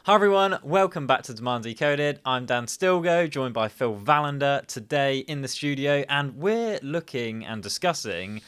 Hi everyone, welcome back to Demand Decoded. I'm Dan Stilgo, joined by Phil Valander today in the studio, and we're looking and discussing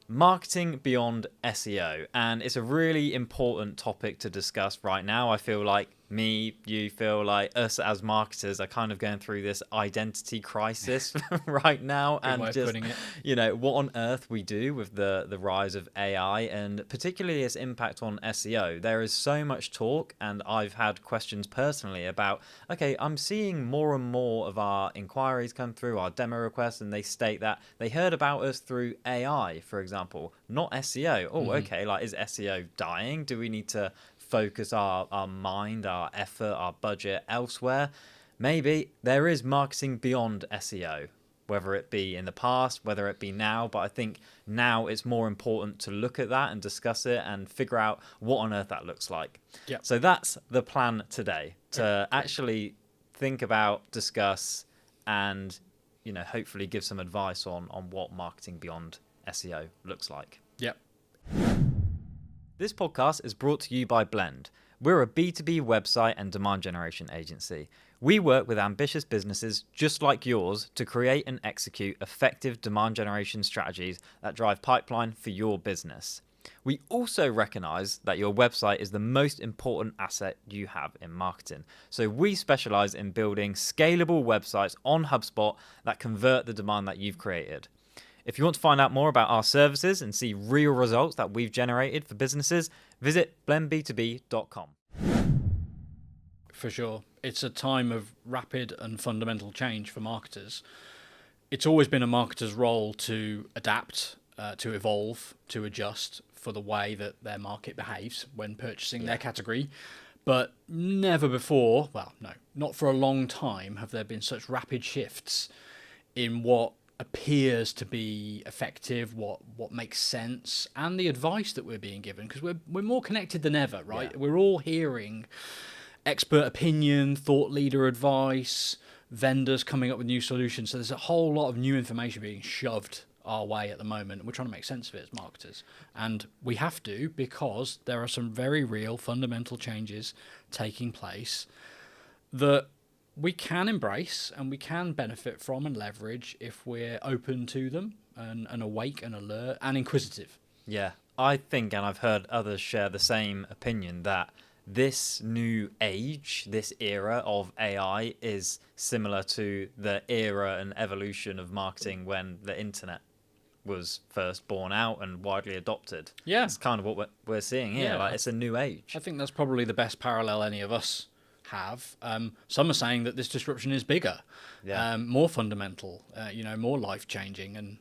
marketing beyond SEO. And it's a really important topic to discuss right now. I feel like you feel like us as marketers are kind of going through this identity crisis right now. Good And way of just, putting it. what on earth we do with the rise of AI and particularly its impact on SEO. There is so much talk, and I've had questions personally about, okay, I'm seeing more and more of our inquiries come through, our demo requests, and they state that they heard about us through AI, for example, not SEO. Oh, okay, like, is SEO dying? Do we need to focus our mind, our effort, our budget elsewhere? Maybe there is marketing beyond SEO, whether it be in the past, whether it be now, but I think now it's more important to look at that and discuss it and figure out what on earth that looks like. Yep. So that's the plan today, to actually think about, discuss, and hopefully give some advice on what marketing beyond SEO looks like. Yep. This podcast is brought to you by Blend. We're a B2B website and demand generation agency. We work with ambitious businesses just like yours to create and execute effective demand generation strategies that drive pipeline for your business. We also recognize that your website is the most important asset you have in marketing. So we specialize in building scalable websites on HubSpot that convert the demand that you've created. If you want to find out more about our services and see real results that we've generated for businesses, visit blendb2b.com. For sure. It's a time of rapid and fundamental change for marketers. It's always been a marketer's role to adapt, to evolve, to adjust for the way that their market behaves when purchasing their category. But never before, not for a long time, have there been such rapid shifts in what appears to be effective, what makes sense, and the advice that we're being given, because we're more connected than ever, right? Yeah. We're all hearing expert opinion, thought leader advice, vendors coming up with new solutions. So there's a whole lot of new information being shoved our way at the moment. We're trying to make sense of it as marketers, and we have to, because there are some very real fundamental changes taking place that we can embrace and we can benefit from and leverage if we're open to them and awake and alert and inquisitive. Yeah, I think, and I've heard others share the same opinion, that this new age, this era of AI is similar to the era and evolution of marketing when the internet was first born out and widely adopted. Yeah. It's kind of what we're seeing here. Yeah. Like, it's a new age. I think that's probably the best parallel any of us have. Some are saying that this disruption is bigger, more fundamental, more life-changing, and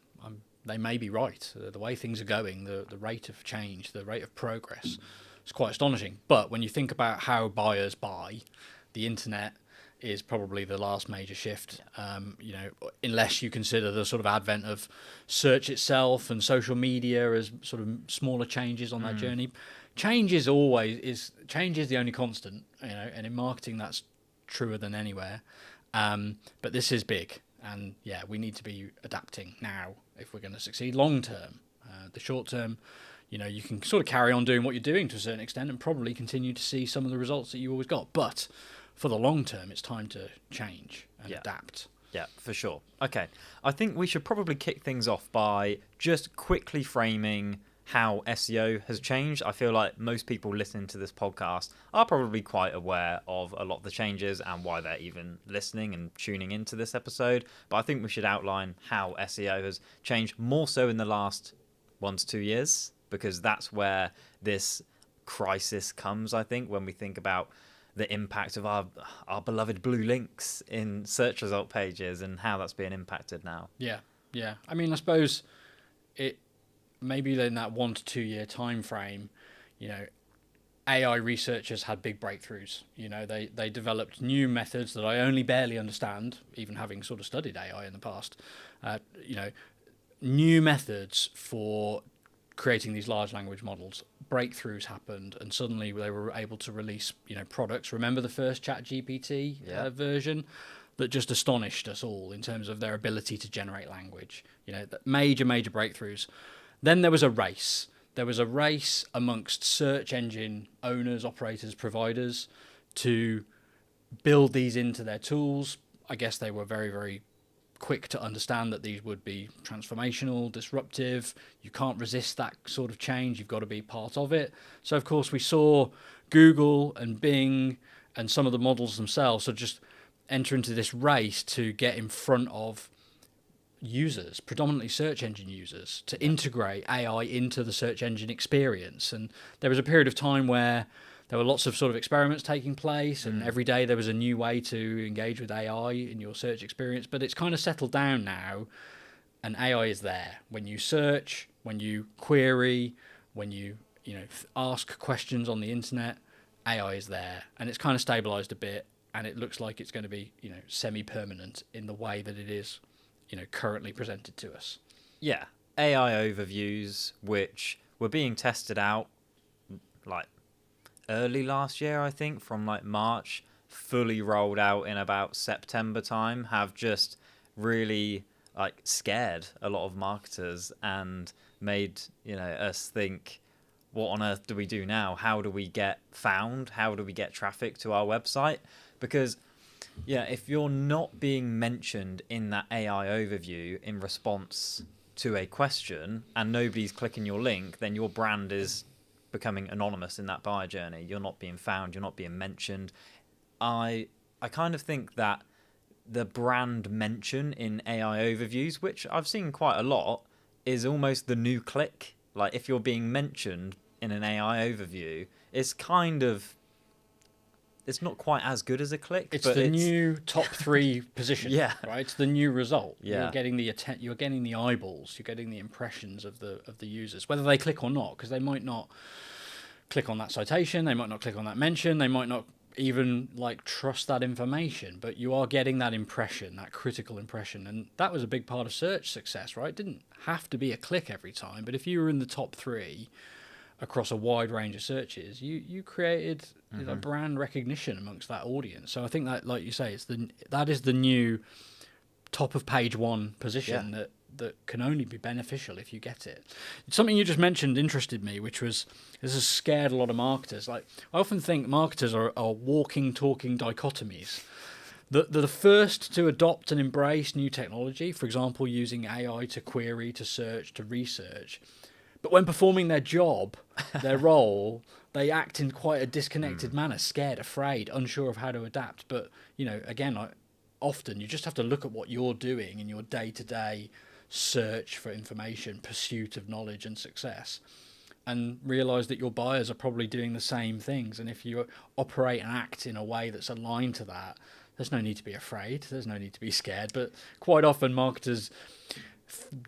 they may be right. The way things are going, the rate of change, the rate of progress is quite astonishing. But when you think about how buyers buy, the internet is probably the last major shift, unless you consider the sort of advent of search itself and social media as sort of smaller changes on that journey. Change is the only constant, and in marketing that's truer than anywhere. But this is big, and we need to be adapting now if we're going to succeed long term. The short term, you can sort of carry on doing what you're doing to a certain extent and probably continue to see some of the results that you always got. But for the long term, it's time to change and adapt. Yeah, for sure. Okay, I think we should probably kick things off by just quickly framing how SEO has changed. I feel like most people listening to this podcast are probably quite aware of a lot of the changes and why they're even listening and tuning into this episode. But I think we should outline how SEO has changed more so in the last 1 to 2 years, because that's where this crisis comes, I think, when we think about the impact of our beloved blue links in search result pages and how that's being impacted now. Yeah. I mean, I suppose it maybe in that 1 to 2 year time frame, AI researchers had big breakthroughs. They developed new methods that I only barely understand, even having sort of studied AI in the past. New methods for creating these large language models. Breakthroughs happened, and suddenly they were able to release, products. Remember the first ChatGPT version? That just astonished us all in terms of their ability to generate language. Major breakthroughs. Then there was a race. There was a race amongst search engine owners, operators, providers to build these into their tools. I guess they were very, very quick to understand that these would be transformational, disruptive. You can't resist that sort of change. You've got to be part of it. So, of course, we saw Google and Bing and some of the models themselves so just enter into this race to get in front of users, predominantly search engine users, to integrate AI into the search engine experience. And there was a period of time where there were lots of sort of experiments taking place, and every day there was a new way to engage with AI in your search experience. But it's kind of settled down now, and AI is there. When you search, when you query, when you ask questions on the internet, AI is there, and it's kind of stabilized a bit, and it looks like it's going to be semi-permanent in the way that it is currently presented to us. Yeah, AI overviews, which were being tested out like early last year, I think, from like March, fully rolled out in about September time, have just really like scared a lot of marketers and made us think, what on earth do we do now? How do we get found? How do we get traffic to our website? Because if you're not being mentioned in that AI overview in response to a question and nobody's clicking your link, then your brand is becoming anonymous in that buyer journey. You're not being found, you're not being mentioned. I kind of think that the brand mention in AI overviews, which I've seen quite a lot, is almost the new click. Like if you're being mentioned in an AI overview, it's not quite as good as a click. It's the new top 3 position. Yeah, right. It's the new result. Yeah, you're getting the eyeballs. You're getting the impressions of the users, whether they click or not, because they might not click on that citation. They might not click on that mention. They might not even trust that information. But you are getting that impression, that critical impression, and that was a big part of search success, right? It didn't have to be a click every time, but if you were in the top 3 across a wide range of searches, you created brand recognition amongst that audience. So I think that, like you say, that is the new top of page 1 position that can only be beneficial if you get it. Something you just mentioned interested me, which was this has scared a lot of marketers. I often think marketers are walking, talking dichotomies. The first to adopt and embrace new technology, for example, using AI to query, to search, to research. But when performing their job, their role, they act in quite a disconnected manner, scared, afraid, unsure of how to adapt. But, again, often you just have to look at what you're doing in your day-to-day search for information, pursuit of knowledge and success, and realise that your buyers are probably doing the same things. And if you operate and act in a way that's aligned to that, there's no need to be afraid. There's no need to be scared. But quite often marketers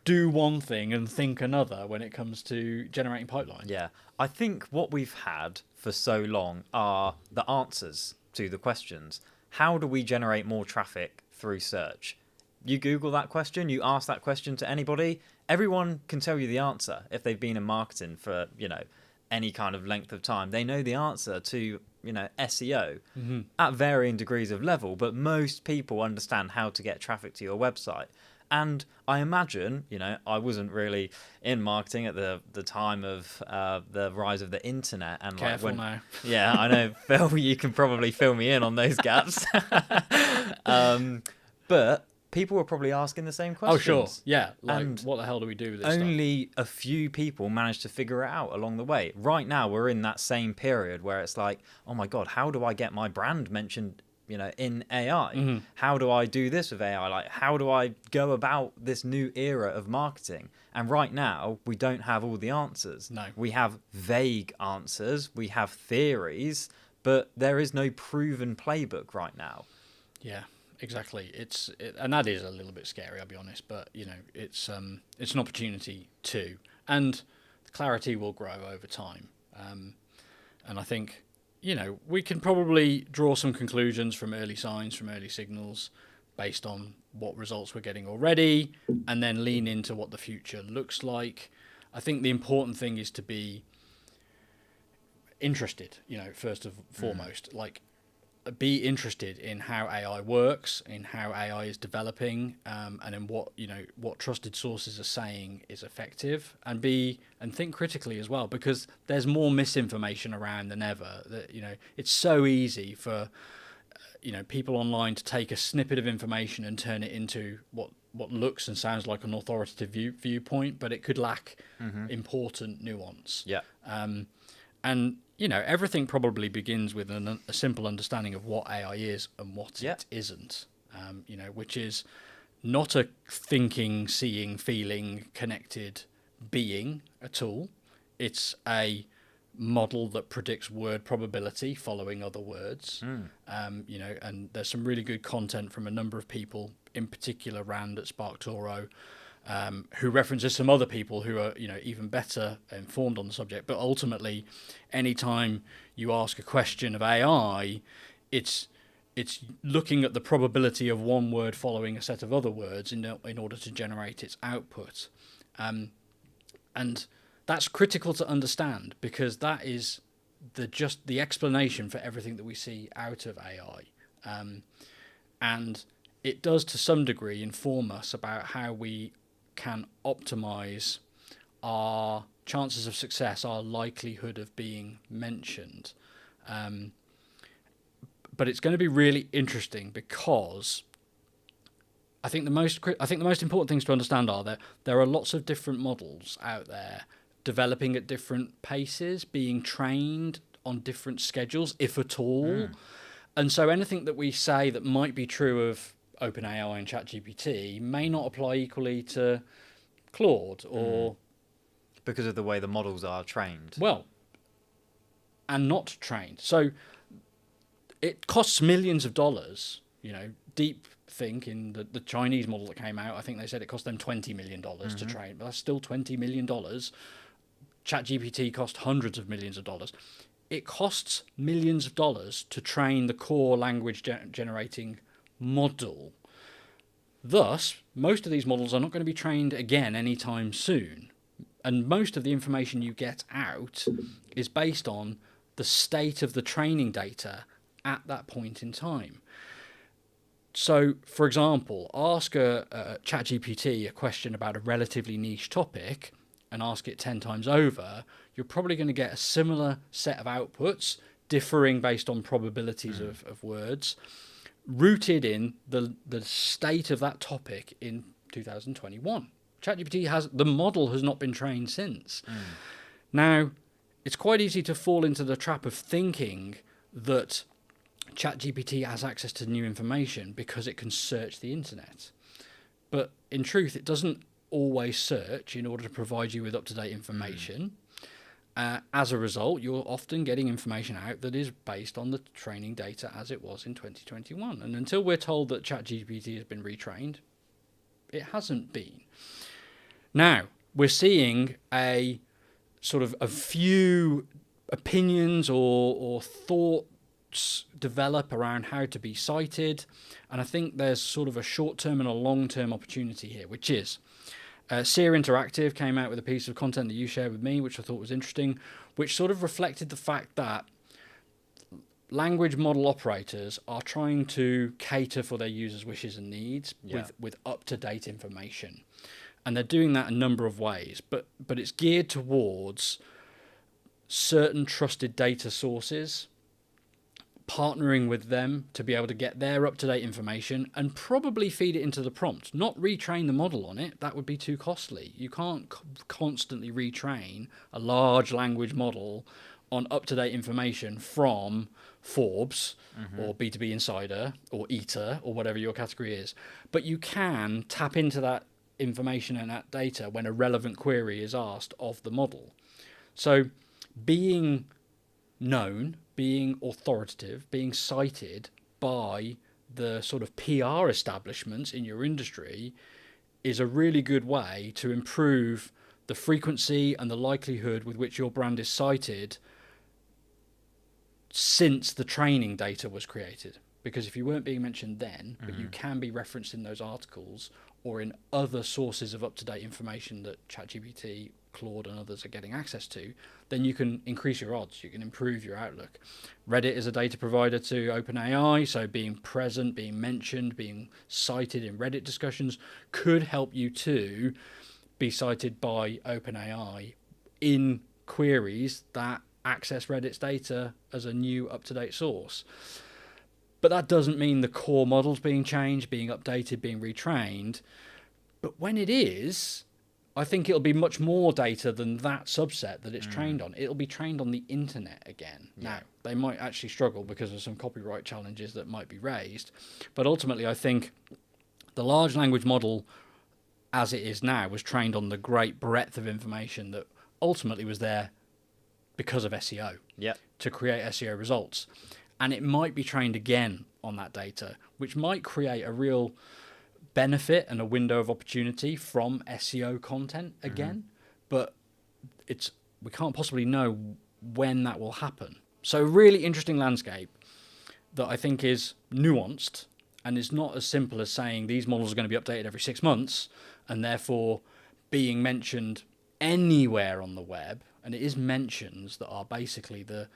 do one thing and think another when it comes to generating pipeline. Yeah, I think what we've had for so long are the answers to the questions. How do we generate more traffic through search? You Google that question, you ask that question to anybody, everyone can tell you the answer if they've been in marketing for, any kind of length of time. They know the answer to, SEO at varying degrees of level, but most people understand how to get traffic to your website. And I imagine, I wasn't really in marketing at the time of the rise of the internet. And Careful now. Yeah, I know, Phil, you can probably fill me in on those gaps. But people were probably asking the same questions. Oh, sure. Yeah. And what the hell do we do with this only stuff? A few people managed to figure it out along the way. Right now, we're in that same period where it's like, oh my God, how do I get my brand mentioned in AI? How do I do this with AI? How do I go about this new era of marketing? And right now, we don't have all the answers. No. We have vague answers. We have theories, but there is no proven playbook right now. Yeah, exactly. And that is a little bit scary, I'll be honest. But it's an opportunity too, and clarity will grow over time. And I think, we can probably draw some conclusions from early signs, from early signals, based on what results we're getting already, and then lean into what the future looks like. I think the important thing is to be interested, first and foremost. be interested in how AI works, in how AI is developing, and in what trusted sources are saying is effective, and think critically as well, because there's more misinformation around than ever. That it's so easy for people online to take a snippet of information and turn it into what looks and sounds like an authoritative viewpoint, but it could lack important nuance. Yeah. And everything probably begins with a simple understanding of what AI is and what it isn't. Which is not a thinking, seeing, feeling, connected being at all. It's a model that predicts word probability following other words. And there's some really good content from a number of people, in particular Rand at SparkToro, who references some other people who are even better informed on the subject. But ultimately, anytime you ask a question of AI, it's looking at the probability of one word following a set of other words in order to generate its output. And that's critical to understand, because that is the explanation for everything that we see out of AI. And it does to some degree inform us about how we can optimize our chances of success, our likelihood of being mentioned. But it's going to be really interesting, because I think the most important things to understand are that there are lots of different models out there developing at different paces, being trained on different schedules, if at all. And so anything that we say that might be true of OpenAI and ChatGPT may not apply equally to Claude or... Because of the way the models are trained. Well, and not trained. So it costs millions of dollars. DeepThink, in the Chinese model that came out, I think they said it cost them $20 million to train, but that's still $20 million. ChatGPT cost hundreds of millions of dollars. It costs millions of dollars to train the core language generating model. Thus, most of these models are not going to be trained again anytime soon. And most of the information you get out is based on the state of the training data at that point in time. So, for example, ask a ChatGPT a question about a relatively niche topic and ask it 10 times over, you're probably going to get a similar set of outputs, differing based on probabilities of words, rooted in the state of that topic in 2021. ChatGPT the model has not been trained since. Now, it's quite easy to fall into the trap of thinking that ChatGPT has access to new information because it can search the internet. But in truth, it doesn't always search in order to provide you with up-to-date information. As a result, you're often getting information out that is based on the training data as it was in 2021. And until we're told that ChatGPT has been retrained, it hasn't been. Now, we're seeing a sort of a few opinions or thoughts develop around how to be cited. And I think there's sort of a short-term and a long-term opportunity here, which is Sear Interactive came out with a piece of content that you shared with me, which I thought was interesting, which sort of reflected the fact that language model operators are trying to cater for their users' wishes and needs with up-to-date information. And they're doing that a number of ways, but it's geared towards certain trusted data sources, partnering with them to be able to get their up-to-date information and probably feed it into the prompt, not retrain the model on it. That would be too costly. You can't constantly retrain a large language model on up-to-date information from Forbes or B2B Insider or Eater or whatever your category is. But you can tap into that information and that data when a relevant query is asked of the model. So being known, being authoritative, being cited by the sort of PR establishments in your industry is a really good way to improve the frequency and the likelihood with which your brand is cited since the training data was created. Because if you weren't being mentioned then, but you can be referenced in those articles or in other sources of up-to-date information that ChatGPT, Claude and others are getting access to, then you can increase your odds, you can improve your outlook. Reddit is a data provider to OpenAI, so being present, being mentioned, being cited in Reddit discussions could help you to be cited by OpenAI in queries that access Reddit's data as a new up-to-date source. But that doesn't mean the core model's being changed, being updated, being retrained. But when it is, I think it'll be much more data than that subset that it's trained on. It'll be trained on the internet again. Yeah. Now, they might actually struggle because of some copyright challenges that might be raised. But ultimately, I think the large language model, as it is now, was trained on the great breadth of information that ultimately was there because of SEO, to create SEO results. And it might be trained again on that data, which might create a real benefit and a window of opportunity from SEO content again. But we can't possibly know when that will happen. So really interesting landscape that I think is nuanced and is not as simple as saying these models are going to be updated every 6 months and therefore being mentioned anywhere on the web. And it is mentions that are basically the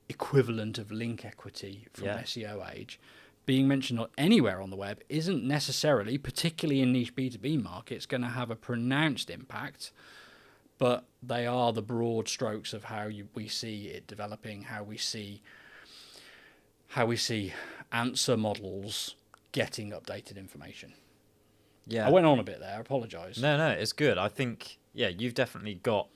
equivalent of link equity from SEO age. Being mentioned anywhere on the web isn't necessarily, particularly in niche B2B markets, going to have a pronounced impact, but they are the broad strokes of how we see it developing, how we see answer models getting updated information. Yeah, I went on a bit there. I apologise. No, it's good. I think, you've definitely got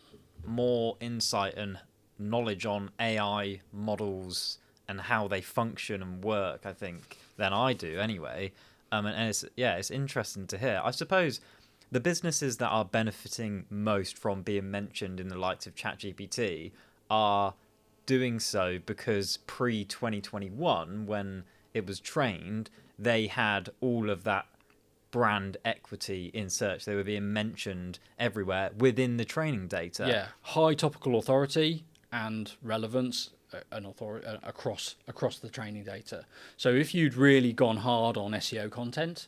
more insight and knowledge on AI models and how they function and work, I think, than I do anyway. And it's interesting to hear. I suppose the businesses that are benefiting most from being mentioned in the likes of ChatGPT are doing so because pre-2021, when it was trained, they had all of that brand equity in search. They were being mentioned everywhere within the training data. Yeah, high topical authority and relevance and authority across the training data. So if you'd really gone hard on SEO content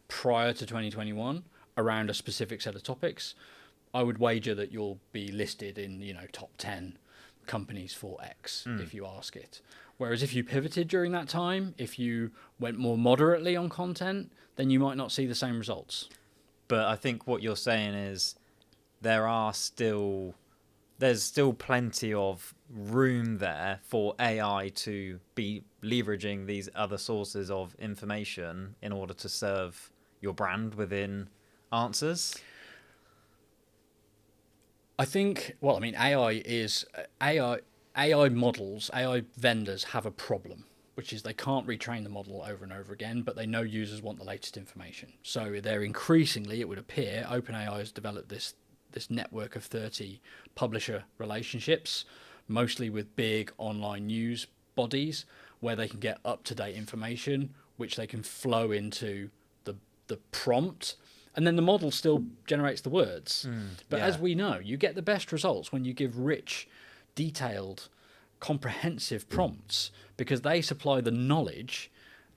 prior to 2021 around a specific set of topics, I would wager that you'll be listed in top 10 companies for X if you ask it. Whereas if you pivoted during that time, if you went more moderately on content, then you might not see the same results. But I think what you're saying is there's still plenty of room there for AI to be leveraging these other sources of information in order to serve your brand within answers. I think, AI models, AI vendors have a problem, which is they can't retrain the model over and over again, but they know users want the latest information. So they're increasingly, it would appear, OpenAI has developed this network of 30 publisher relationships, mostly with big online news bodies, where they can get up-to-date information, which they can flow into the prompt, and then the model still generates the words. But as we know, you get the best results when you give rich, detailed, comprehensive prompts, because they supply the knowledge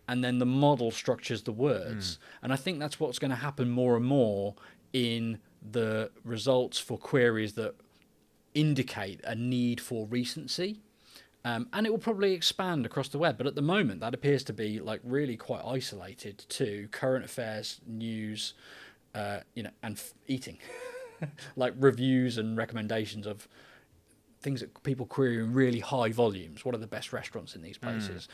and then the model structures the words. And I think that's what's going to happen more and more in the results for queries that indicate a need for recency. And it will probably expand across the web, but at the moment that appears to be really quite isolated to current affairs, news, and eating, like reviews and recommendations of things that people query in really high volumes. What are the best restaurants in these places?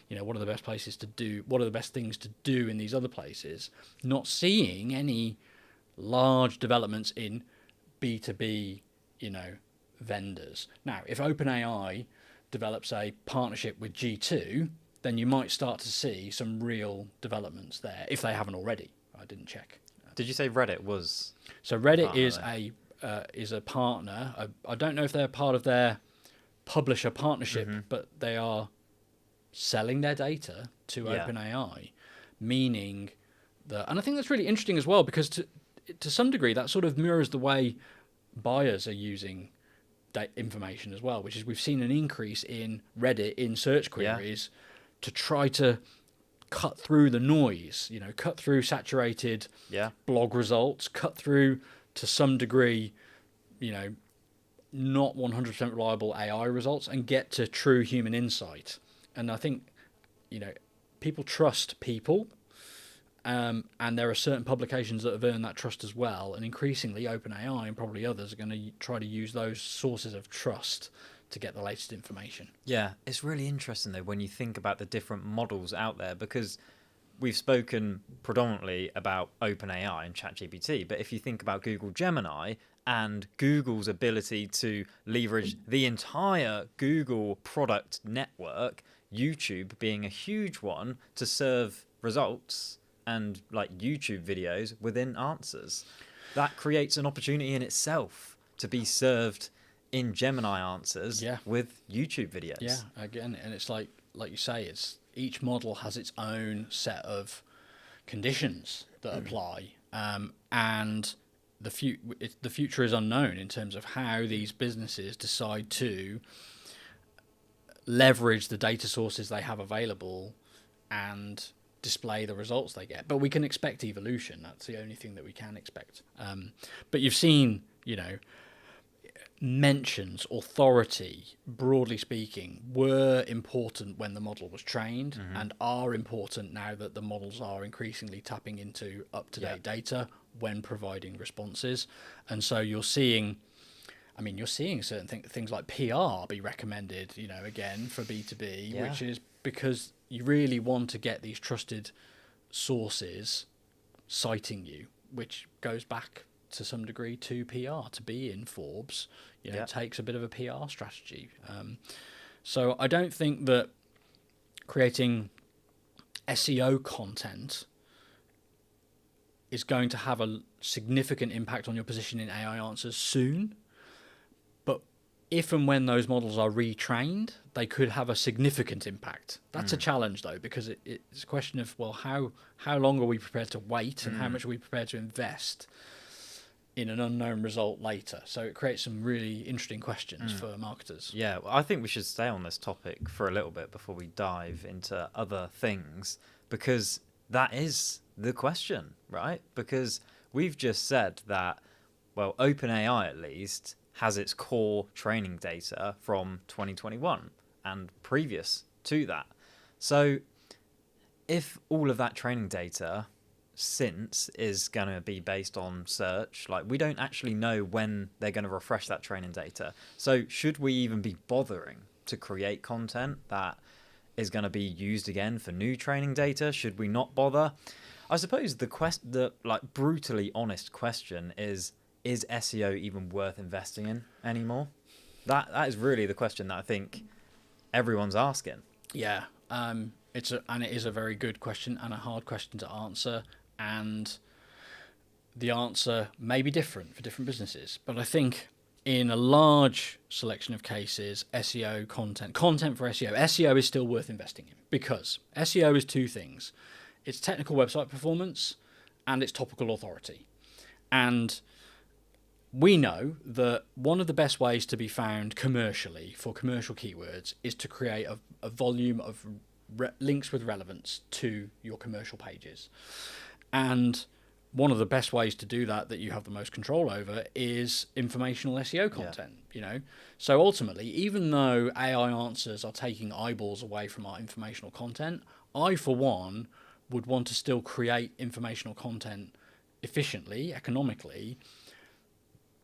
What are the best places to do? What are the best things to do in these other places? Not seeing any large developments in B2B, vendors. Now, if OpenAI develops a partnership with G2, then you might start to see some real developments there, if they haven't already. I didn't check. Did you say Reddit was? So Reddit is a partner. I don't know if they're part of their publisher partnership, but they are selling their data to OpenAI, meaning that, and I think that's really interesting as well, because to some degree that sort of mirrors the way buyers are using information as well, which is we've seen an increase in Reddit in search queries to try to cut through the noise, cut through saturated blog results, cut through to some degree not 100% reliable AI results and get to true human insight. And I think, people trust people, and there are certain publications that have earned that trust as well. And increasingly, OpenAI and probably others are going to try to use those sources of trust to get the latest information. Yeah, it's really interesting though when you think about the different models out there, because we've spoken predominantly about OpenAI and ChatGPT, but if you think about Google Gemini and Google's ability to leverage the entire Google product network, YouTube being a huge one, to serve results and like YouTube videos within answers, that creates an opportunity in itself to be served in Gemini answers with YouTube videos. Yeah, again, and it's like you say, it's each model has its own set of conditions that apply, and the future is unknown in terms of how these businesses decide to leverage the data sources they have available and display the results they get. But we can expect evolution. That's the only thing that we can expect. But you've seen, mentions, authority, broadly speaking, were important when the model was trained, and are important now that the models are increasingly tapping into up-to-date data when providing responses. And so you're seeing certain things like PR be recommended, again, for B2B, which is because you really want to get these trusted sources citing you, which goes back to some degree to PR. To be in Forbes, it takes a bit of a PR strategy. So I don't think that creating SEO content is going to have a significant impact on your position in AI answers soon. But if and when those models are retrained, they could have a significant impact. That's a challenge, though, because it's a question of, well, how long are we prepared to wait, and how much are we prepared to invest in an unknown result later? So it creates some really interesting questions for marketers. Yeah, well, I think we should stay on this topic for a little bit before we dive into other things, because that is the question, right? Because we've just said that, well, OpenAI at least has its core training data from 2021 and previous to that. So if all of that training data since is going to be based on search, like, we don't actually know when they're going to refresh that training data. So should we even be bothering to create content that is going to be used again for new training data? Should we not bother? I suppose the like brutally honest question is SEO even worth investing in anymore? That is really the question that I think everyone's asking. Yeah, it is a very good question and a hard question to answer, and the answer may be different for different businesses. But I think in a large selection of cases, SEO content for SEO is still worth investing in, because SEO is two things. It's technical website performance and it's topical authority. And we know that one of the best ways to be found commercially for commercial keywords is to create a volume of links with relevance to your commercial pages. And one of the best ways to do that you have the most control over is informational SEO content, So ultimately, even though AI answers are taking eyeballs away from our informational content, I, for one, would want to still create informational content efficiently, economically,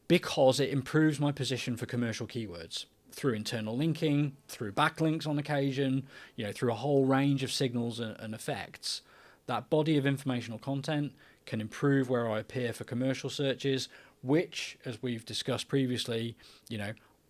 because it improves my position for commercial keywords through internal linking, through backlinks on occasion, through a whole range of signals and effects. That body of informational content can improve where I appear for commercial searches, which, as we've discussed previously,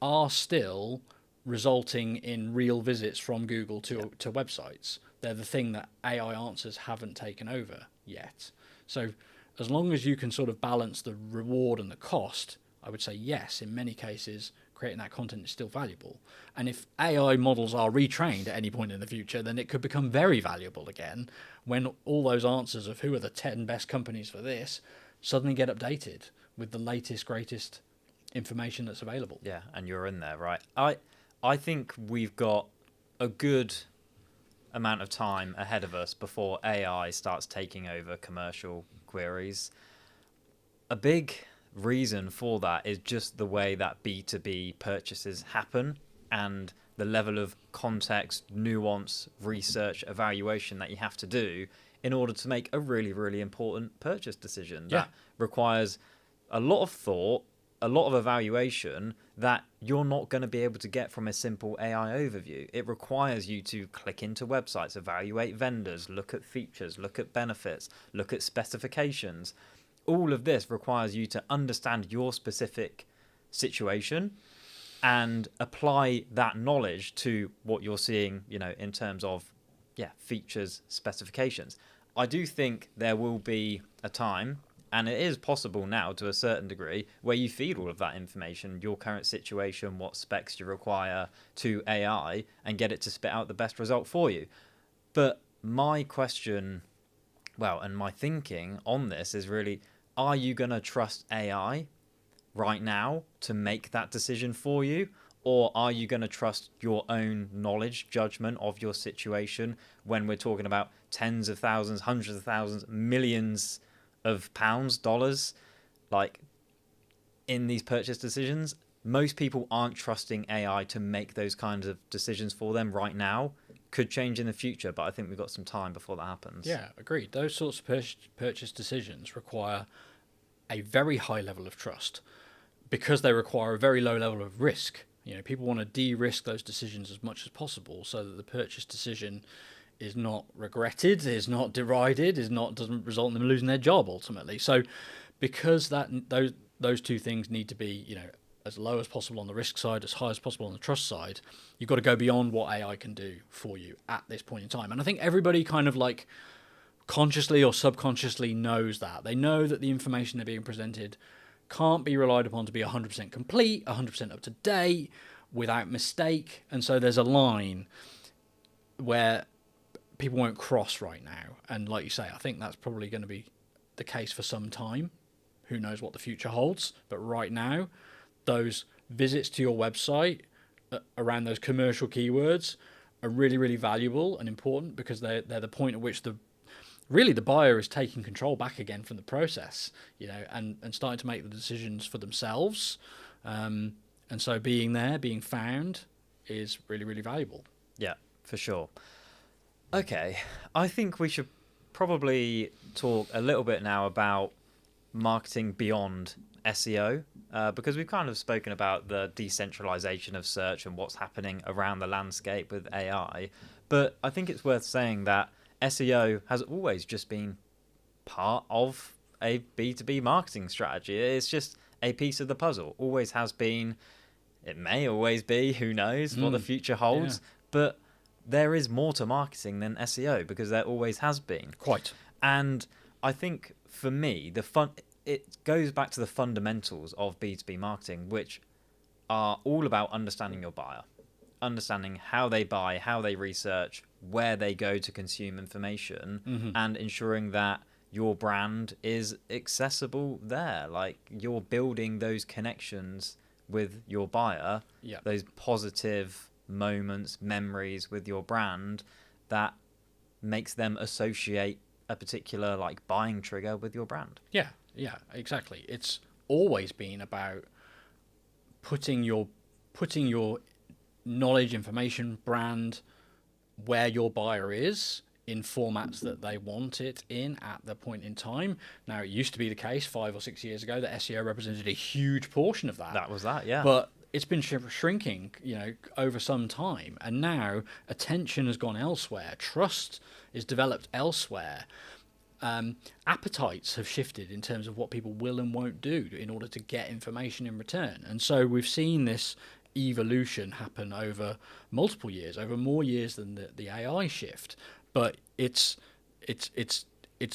are still resulting in real visits from Google to websites. They're the thing that AI answers haven't taken over yet. So as long as you can sort of balance the reward and the cost, I would say yes, in many cases, creating that content is still valuable. And if AI models are retrained at any point in the future, then it could become very valuable again when all those answers of who are the 10 best companies for this suddenly get updated with the latest, greatest information that's available. Yeah, and you're in there, right? I think we've got a good amount of time ahead of us before AI starts taking over commercial queries. A big reason for that is just the way that B2B purchases happen, and the level of context, nuance, research, evaluation that you have to do in order to make a really, really important purchase decision. Yeah. That requires a lot of thought, a lot of evaluation that you're not going to be able to get from a simple AI overview. It requires you to click into websites, evaluate vendors, look at features, look at benefits, look at specifications. All of this requires you to understand your specific situation and apply that knowledge to what you're seeing, in terms of, features, specifications. I do think there will be a time, and it is possible now to a certain degree, where you feed all of that information, your current situation, what specs you require, to AI and get it to spit out the best result for you. But my question, and my thinking on this is really, are you going to trust AI right now to make that decision for you? Or are you going to trust your own knowledge, judgment of your situation when we're talking about tens of thousands, hundreds of thousands, millions of pounds, dollars, like in these purchase decisions? Most people aren't trusting AI to make those kinds of decisions for them right now. Could change in the future, but I think we've got some time before that happens. Yeah, agreed. Those sorts of purchase decisions require a very high level of trust because they require a very low level of risk. People want to de-risk those decisions as much as possible so that the purchase decision is not regretted, is not derided, doesn't result in them losing their job ultimately. So because those two things need to be, as low as possible on the risk side, as high as possible on the trust side, you've got to go beyond what AI can do for you at this point in time. And I think everybody kind of like consciously or subconsciously knows that. They know that the information they're being presented can't be relied upon to be 100% complete, 100% up to date, without mistake. And so there's a line where people won't cross right now. And like you say, I think that's probably going to be the case for some time. Who knows what the future holds? But right now, those visits to your website around those commercial keywords are really, really valuable and important because they're the point at which the buyer is taking control back again from the process, and starting to make the decisions for themselves. And so being found is really, really valuable. Yeah, for sure. Okay, I think we should probably talk a little bit now about marketing beyond SEO, because we've kind of spoken about the decentralization of search and what's happening around the landscape with AI. But I think it's worth saying that SEO has always just been part of a B2B marketing strategy. It's just a piece of the puzzle. Always has been. It may always be. Who knows what the future holds. Yeah. But there is more to marketing than SEO because there always has been. Quite. And I think for me, it goes back to the fundamentals of B2B marketing, which are all about understanding your buyer, understanding how they buy, how they research, where they go to consume information, and ensuring that your brand is accessible there. Like you're building those connections with your buyer, those positive moments, memories with your brand that makes them associate a particular like buying trigger with your brand. Yeah, exactly. It's always been about putting your knowledge, information, brand where your buyer is in formats that they want it in at the point in time. Now, it used to be the case 5 or 6 years ago that SEO represented a huge portion of that. That was that, yeah. But it's been shrinking, over some time. And now attention has gone elsewhere. Trust is developed elsewhere. Appetites have shifted in terms of what people will and won't do in order to get information in return. And so we've seen this evolution happen over multiple years, over more years than the AI shift. But it's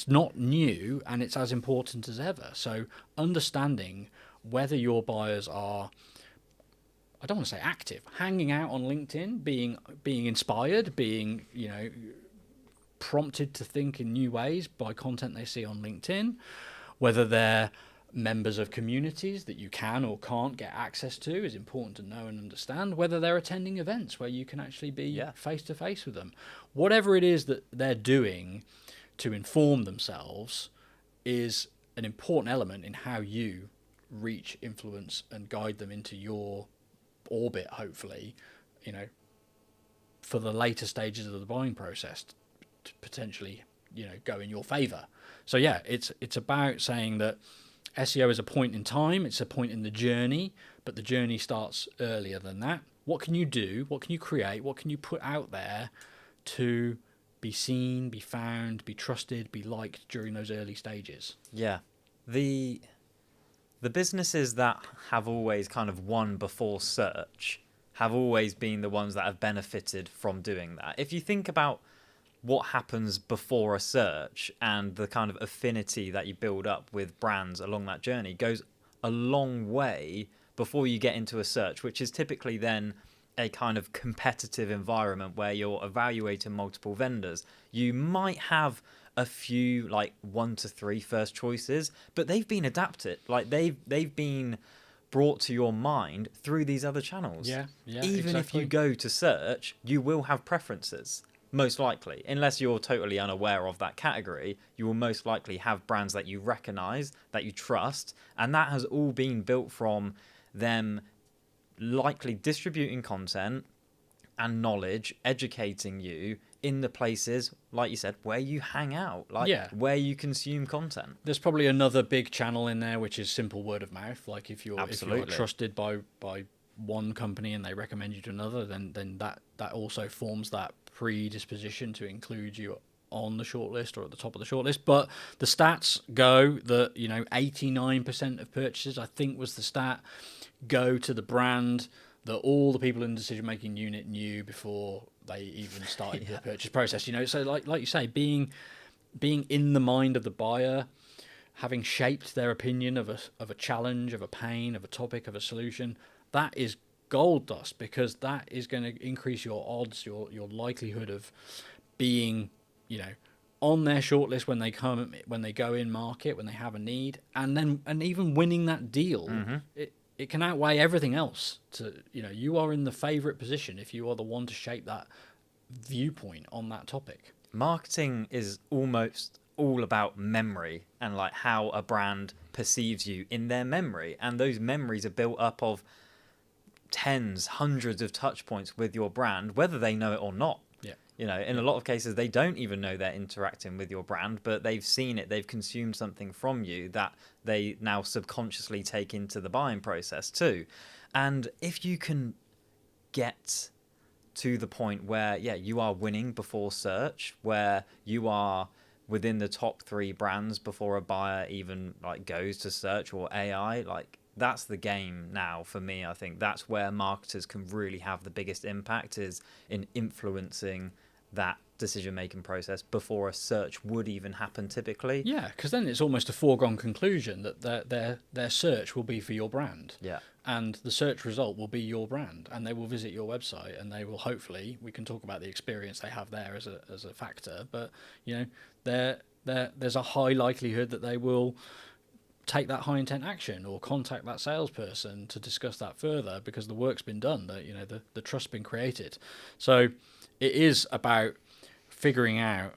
not new, and it's as important as ever. So understanding whether your buyers are, I don't want to say active, hanging out on LinkedIn, being inspired, being prompted to think in new ways by content they see on LinkedIn, whether they're members of communities that you can or can't get access to is important to know and understand, whether they're attending events where you can actually be face to face with them. Whatever it is that they're doing to inform themselves is an important element in how you reach, influence, and guide them into your orbit, hopefully, you know, for the later stages of the buying process to potentially, you know, go in your favor. So yeah, it's about saying that SEO is a point in time, it's a point in the journey, but the journey starts earlier than that. What can you do? What can you create? What can you put out there to be seen, be found, be trusted, be liked during those early stages? Yeah. The businesses that have always kind of won before search have always been the ones that have benefited from doing that. If you think about what happens before a search and the kind of affinity that you build up with brands along that journey goes a long way before you get into a search, which is typically then a kind of competitive environment where you're evaluating multiple vendors. You might have a few, like 1 to 3 first choices, but they've been adapted. Like they've been brought to your mind through these other channels. Yeah, Even exactly. if you go to search, you will have preferences. Most likely, unless you're totally unaware of that category, you will most likely have brands that you recognize, that you trust, and that has all been built from them likely distributing content and knowledge, educating you in the places, like you said, where you hang out, where you consume content. There's probably another big channel in there, which is simple word of mouth. Like if you're trusted by one company and they recommend you to another, then that also forms that predisposition to include you on the shortlist or at the top of the shortlist. But the stats go that, you know, 89% of purchases, I think was the stat, go to the brand that all the people in the decision-making unit knew before they even started the purchase process. You know, so like you say, being in the mind of the buyer, having shaped their opinion of a challenge, of a pain, of a topic, of a solution, that is gold dust, because that is going to increase your odds, your likelihood of being, you know, on their shortlist when they go in market, when they have a need, and even winning that deal. Mm-hmm. It can outweigh everything else. You are in the favorite position if you are the one to shape that viewpoint on that topic. Marketing is almost all about memory and like how a brand perceives you in their memory, and those memories are built up of tens, hundreds of touch points with your brand, whether they know it or not. Yeah. You know, in a lot of cases, they don't even know they're interacting with your brand, but they've seen it, they've consumed something from you that they now subconsciously take into the buying process too. And if you can get to the point where, you are winning before search, where you are within the top 3 brands before a buyer even like goes to search or AI, like that's the game now for me. I think that's where marketers can really have the biggest impact, is in influencing that decision-making process before a search would even happen typically. Yeah, because then it's almost a foregone conclusion that their search will be for your brand. Yeah. And the search result will be your brand, and they will visit your website, and they will hopefully, we can talk about the experience they have there as a factor, but you know, there's a high likelihood that they will take that high intent action or contact that salesperson to discuss that further, because the work's been done, that, you know, the trust's been created. So it is about figuring out,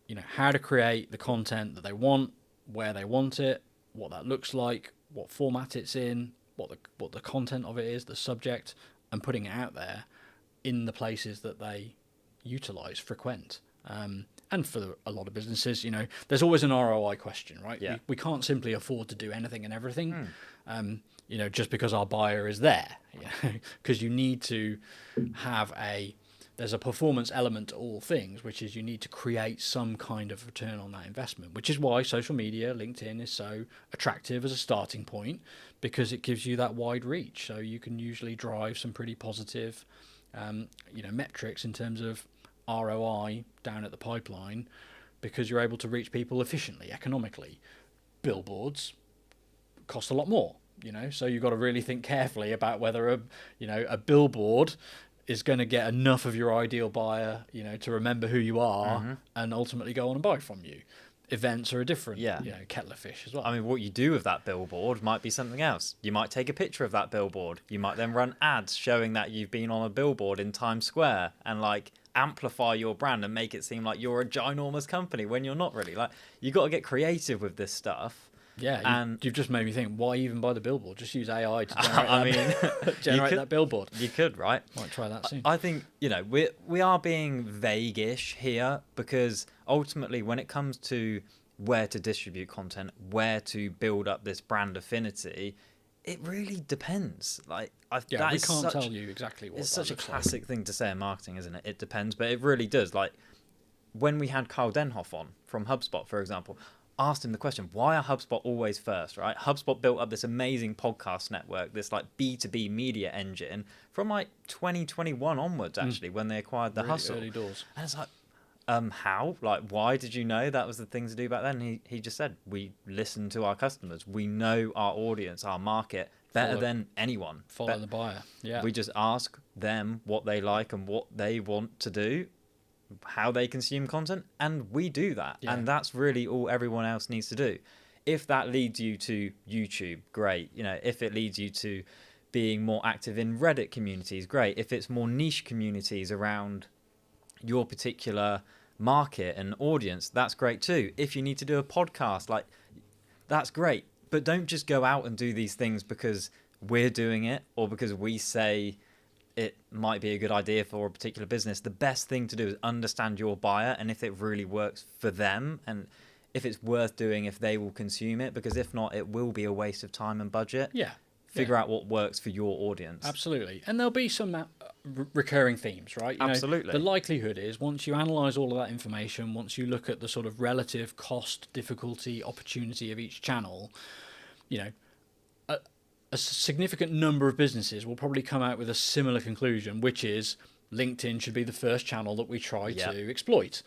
you know, how to create the content that they want, where they want it, what that looks like, what format it's in, what the content of it is, the subject, and putting it out there in the places that they utilize, frequent. And for a lot of businesses, you know, there's always an ROI question, right? Yeah. We can't simply afford to do anything and everything, you know, just because our buyer is there. Because you need to have there's a performance element to all things, which is you need to create some kind of return on that investment, which is why social media, LinkedIn, is so attractive as a starting point, because it gives you that wide reach. So you can usually drive some pretty positive, you know, metrics in terms of ROI down at the pipeline, because you're able to reach people efficiently, economically. Billboards cost a lot more, you know, so you've got to really think carefully about whether a billboard is going to get enough of your ideal buyer, you know, to remember who you are and ultimately go on and buy from you. Events are a different, you know, kettle of fish as well. I mean, what you do with that billboard might be something else. You might take a picture of that billboard. You might then run ads showing that you've been on a billboard in Times Square and like amplify your brand and make it seem like you're a ginormous company when you're not really. Like, you got to get creative with this stuff. Yeah, And you've just made me think, why even buy the billboard? Just use AI to generate, I mean, generate that billboard. You could, right? Might try that soon. I think, we are being vague-ish here, because ultimately when it comes to where to distribute content, where to build up this brand affinity, it really depends. Like, Yeah, that we is can't such, tell you exactly what it's that such a looks classic thing to say in marketing, isn't it? It depends, but it really does. Like, when we had Carl Denhoff on from HubSpot, for example, asked him the question, why are HubSpot always first, right? HubSpot built up this amazing podcast network, this like B2B media engine from like 2021 onwards, actually, when they acquired The really Hustle. early doors. And it's like, how? Like, why did you know that was the thing to do back then? He just said, we listen to our customers. We know our audience, our market better than anyone. Follow the buyer. Yeah. We just ask them what they like and what they want to do, how they consume content, and we do that. Yeah. And that's really all everyone else needs to do. If that leads you to YouTube, great. If it leads you to being more active in Reddit communities, great. If it's more niche communities around your particular market and audience, that's great too. If you need to do a podcast, like, that's great. But don't just go out and do these things because we're doing it or because we say it might be a good idea for a particular business. The best thing to do is understand your buyer, and if it really works for them, and if it's worth doing, if they will consume it, because if not, it will be a waste of time and budget. Yeah. Figure out what works for your audience. Absolutely. And there'll be some recurring themes, right? Absolutely. The likelihood is, once you analyze all of that information, once you look at the sort of relative cost, difficulty, opportunity of each channel, a significant number of businesses will probably come out with a similar conclusion, which is LinkedIn should be the first channel that we try to exploit.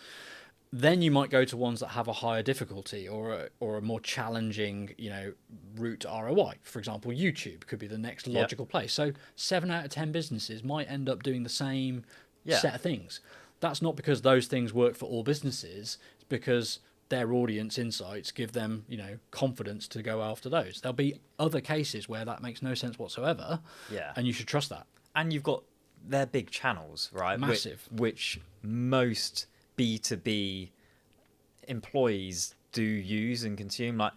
Then you might go to ones that have a higher difficulty or a more challenging, route to ROI. For example, YouTube could be the next logical place. So 7 out of 10 businesses might end up doing the same set of things. That's not because those things work for all businesses. It's because their audience insights give them, confidence to go after those. There'll be other cases where that makes no sense whatsoever. Yeah. And you should trust that. And you've got their big channels, right? Massive. Which most B2B employees do use and consume. Like,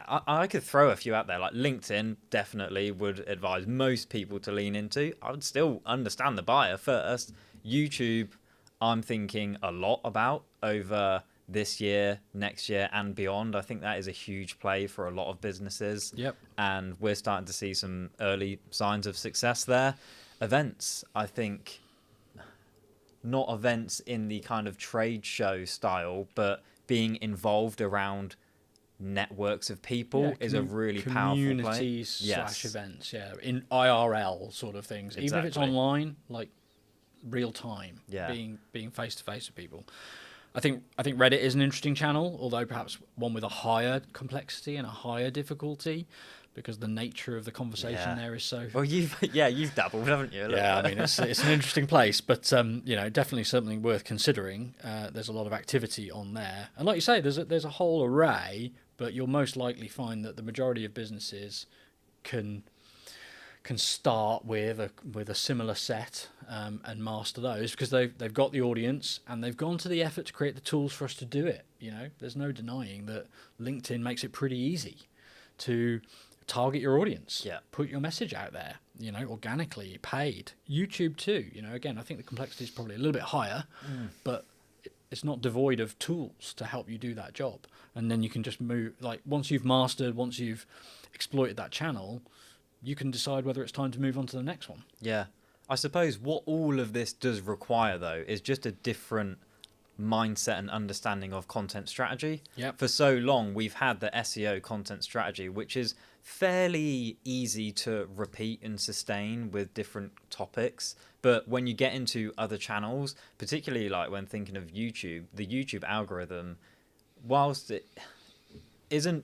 I could throw a few out there. Like LinkedIn, definitely would advise most people to lean into. I would still understand the buyer first. YouTube, I'm thinking a lot about over this year, next year, and beyond. I think that is a huge play for a lot of businesses. Yep. And we're starting to see some early signs of success there. Events, I think, not events in the kind of trade show style, but being involved around networks of people is a really powerful play. Communities / events, in IRL sort of things. Exactly. Even if it's online, like real time, Yeah. being face to face with people. I think Reddit is an interesting channel, although perhaps one with a higher complexity and a higher difficulty, because the nature of the conversation there is so. Well, you've dabbled, haven't you? Yeah, I mean it's an interesting place, but definitely something worth considering. There's a lot of activity on there, and like you say, there's a whole array, but you'll most likely find that the majority of businesses can start with a similar set and master those, because they've got the audience and they've gone to the effort to create the tools for us to do it. There's no denying that LinkedIn makes it pretty easy to target your audience, put your message out there, organically, paid. YouTube too, again, I think the complexity is probably a little bit higher, but it's not devoid of tools to help you do that job. And then you can just move, like once you've exploited that channel, you can decide whether it's time to move on to the next one. Yeah. I suppose what all of this does require, though, is just a different mindset and understanding of content strategy. Yep. For so long, we've had the SEO content strategy, which is fairly easy to repeat and sustain with different topics. But when you get into other channels, particularly like when thinking of YouTube, the YouTube algorithm, whilst it isn't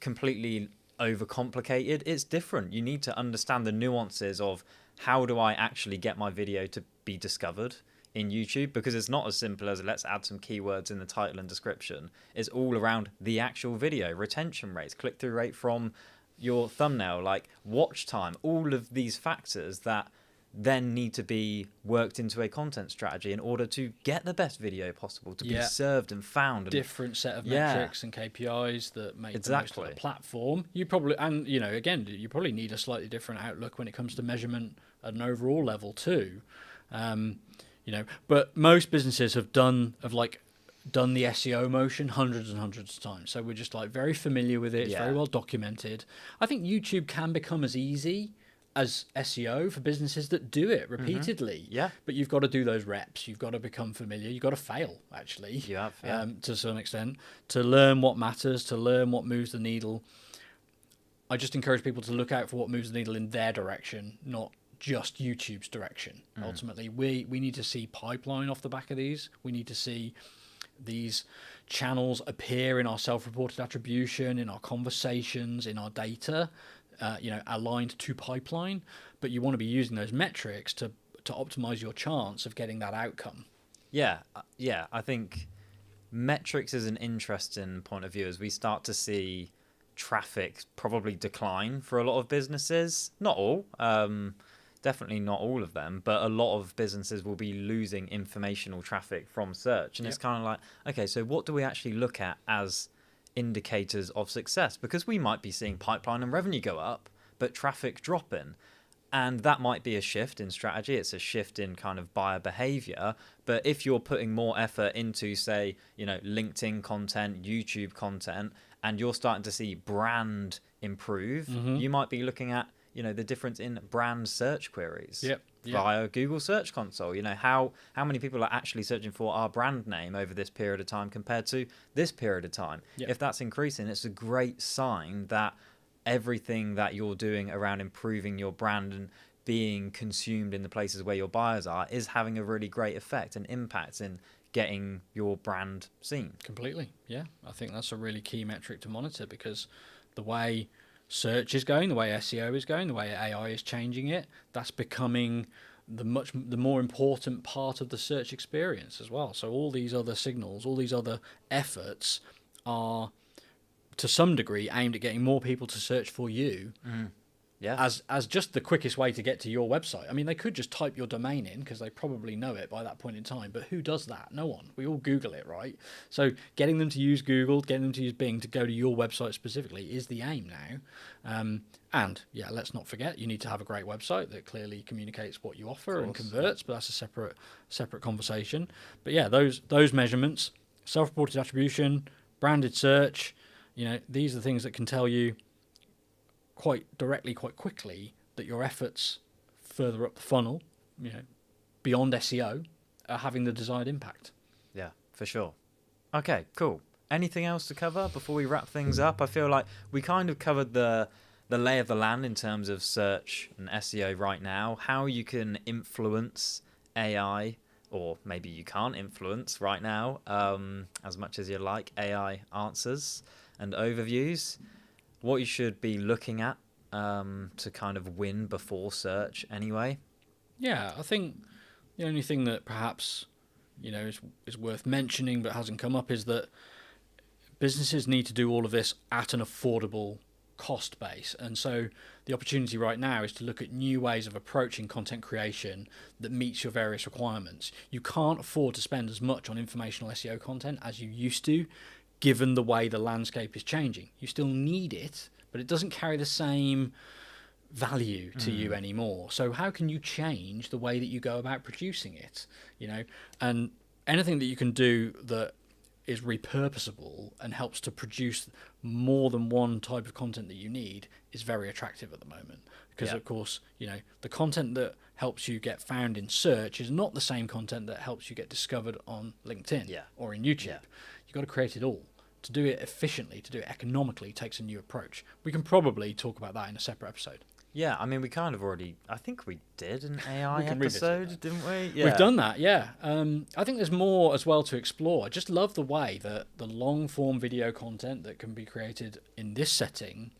completely overcomplicated, it's different. You need to understand the nuances of how do I actually get my video to be discovered in YouTube, because it's not as simple as let's add some keywords in the title and description. It's all around the actual video, retention rates, click-through rate from your thumbnail, like watch time, all of these factors that then need to be worked into a content strategy in order to get the best video possible, to be served and found. And different set of metrics and KPIs that make the most of the platform. You probably, and again, you probably need a slightly different outlook when it comes to measurement at an overall level too. But most businesses have done the SEO motion hundreds and hundreds of times. So we're just like very familiar with it. It's very well documented. I think YouTube can become as easy as SEO for businesses that do it repeatedly. Yeah. But you've got to do those reps. You've got to become familiar. You've got to fail, actually. You have, to some extent, to learn what matters, to learn what moves the needle. I just encourage people to look out for what moves the needle in their direction, not just YouTube's direction. Ultimately, we need to see pipeline off the back of these. We need to see these channels appear in our self-reported attribution, in our conversations, in our data, aligned to pipeline. But you want to be using those metrics to optimize your chance of getting that outcome. Yeah. I think metrics is an interesting point of view as we start to see traffic probably decline for a lot of businesses. Not all. Definitely not all of them, but a lot of businesses will be losing informational traffic from search. And it's kind of like, okay, so what do we actually look at as indicators of success? Because we might be seeing pipeline and revenue go up, but traffic dropping. And that might be a shift in strategy. It's a shift in kind of buyer behavior. But if you're putting more effort into, say, LinkedIn content, YouTube content, and you're starting to see brand improve, you might be looking at the difference in brand search queries via Google Search Console. How many people are actually searching for our brand name over this period of time compared to this period of time. If that's increasing, it's a great sign that everything that you're doing around improving your brand and being consumed in the places where your buyers are is having a really great effect and impact in getting your brand seen. Completely. Yeah. I think that's a really key metric to monitor, because the way search is going, the way SEO is going, the way AI is changing it, that's becoming the more important part of the search experience as well. So all these other signals, all these other efforts are to some degree aimed at getting more people to search for you as just the quickest way to get to your website. I mean, they could just type your domain in because they probably know it by that point in time, but who does that? No one. We all Google it, right? So getting them to use Google, getting them to use Bing to go to your website specifically is the aim now. And let's not forget, you need to have a great website that clearly communicates what you offer and converts, but that's a separate conversation. But those measurements, self-reported attribution, branded search, these are things that can tell you quite directly, quite quickly, that your efforts further up the funnel, beyond SEO, are having the desired impact. Yeah, for sure. Okay, cool. Anything else to cover before we wrap things up? I feel like we kind of covered the lay of the land in terms of search and SEO right now, how you can influence AI, or maybe you can't influence right now as much as you like AI answers and overviews, what you should be looking at to kind of win before search anyway. Yeah, I think the only thing that perhaps is worth mentioning but hasn't come up is that businesses need to do all of this at an affordable cost base. And so the opportunity right now is to look at new ways of approaching content creation that meets your various requirements. You can't afford to spend as much on informational SEO content as you used to, given the way the landscape is changing. You still need it, but it doesn't carry the same value to you anymore. So how can you change the way that you go about producing it? And anything that you can do that is repurposable and helps to produce more than one type of content that you need is very attractive at the moment. Because of course, the content that helps you get found in search is not the same content that helps you get discovered on LinkedIn or in YouTube. You've got to create it all. To do it efficiently, to do it economically, takes a new approach. We can probably talk about that in a separate episode. Yeah, I mean, we kind of already, I think we did an AI episode, didn't we? Yeah. We've done that, yeah. I think there's more as well to explore. I just love the way that the long-form video content that can be created in this setting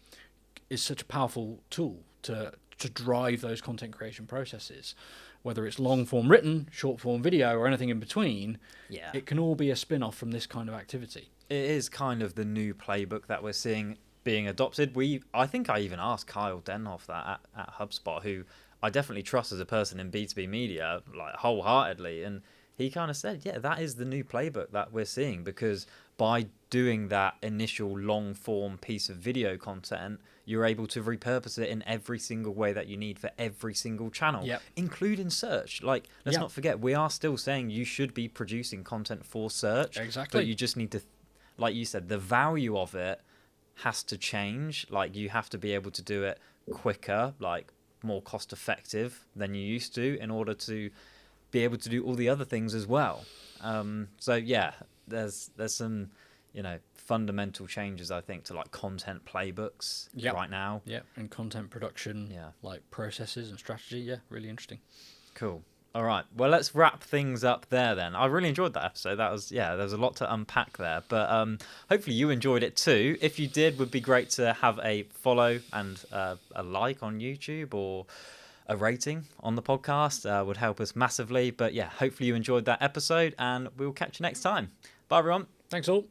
is such a powerful tool to drive those content creation processes. Whether it's long-form written, short-form video, or anything in between, it can all be a spin-off from this kind of activity. It is kind of the new playbook that we're seeing being adopted. I think I even asked Kyle Denhoff that at HubSpot, who I definitely trust as a person in B2B media, like wholeheartedly. And he kind of said, yeah, that is the new playbook that we're seeing, because by doing that initial long form piece of video content, you're able to repurpose it in every single way that you need for every single channel, including search. Like, let's not forget, we are still saying you should be producing content for search. Exactly. But you just need to, like you said, the value of it has to change. Like, you have to be able to do it quicker, like more cost effective than you used to, in order to be able to do all the other things as well. So yeah, there's some, you know, fundamental changes, I think, to like content playbooks right now. Yeah, and content production, like processes and strategy. Yeah, really interesting. Cool. All right. Well, let's wrap things up there then. I really enjoyed that episode. That was, there's a lot to unpack there. But hopefully you enjoyed it too. If you did, would be great to have a follow and a like on YouTube, or a rating on the podcast. Would help us massively. But yeah, hopefully you enjoyed that episode, and we'll catch you next time. Bye, everyone. Thanks all.